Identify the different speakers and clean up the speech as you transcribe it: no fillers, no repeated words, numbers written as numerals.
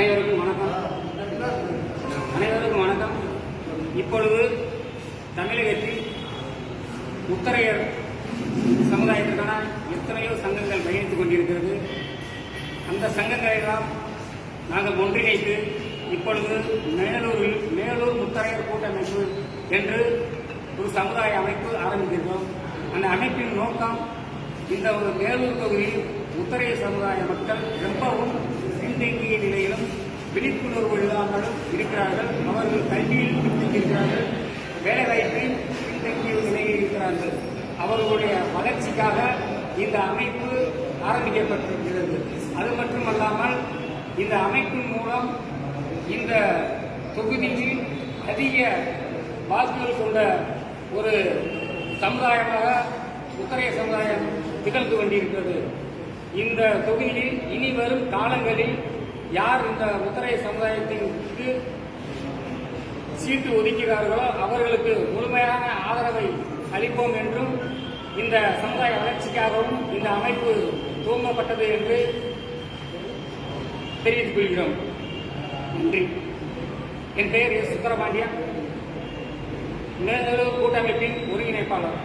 Speaker 1: அனைவருக்கும் வணக்கம். இப்பொழுது தமிழகத்தில் முத்தரையர் சமுதாயத்திற்கான எத்தனையோ சங்கங்கள் பயணித்துக் கொண்டிருக்கிறது. அந்த சங்கங்களை எல்லாம் நாங்கள் ஒன்றிணைத்து இப்பொழுது மேலூர் முத்தரையர் கூட்டமைப்பு என்று ஒரு சமுதாய அமைப்பு ஆரம்பித்திருக்கிறோம். அந்த அமைப்பின் நோக்கம் இந்த ஒரு மேலூர் தொகுதியில் முத்தரையர் சமுதாய மக்கள் ரொம்பவும் பின்தங்கிய நிலையிலும் விழிப்புணர்வு இல்லாமலும் இருக்கிறார்கள். அவர்கள் கல்வியில் பின்தங்கியிருக்கிறார்கள், வேலைவாய்ப்பில் பின்தங்கிய நிலையில் இருக்கிறார்கள். அவர்களுடைய வளர்ச்சிக்காக இந்த அமைப்பு ஆரம்பிக்கப்பட்டிருக்கிறது. அது மட்டுமல்லாமல் இந்த அமைப்பின் மூலம் இந்த தொகுதியில் அதிக வாக்குகள் கொண்ட ஒரு சமுதாயமாக முத்தரையர் சமுதாயம் திகழ்ந்து கொண்டிருக்கிறது. இந்த தொகுதியில் இனி வரும் காலங்களில் யார் இந்த முத்தரையர் சமுதாயத்திற்கு சீட்டு ஒதுக்கிறார்களோ அவர்களுக்கு முழுமையான ஆதரவை அளிப்போம் என்றும், இந்த சமுதாய வளர்ச்சிக்காகவும் இந்த அமைப்பு துவங்கப்பட்டது என்று தெரிவித்துக் கொள்கிறோம். நன்றி. என் பெயர் எஸ். சுந்தரபாண்டியன், மேலூர் கூட்டமைப்பின் ஒருங்கிணைப்பாளர்.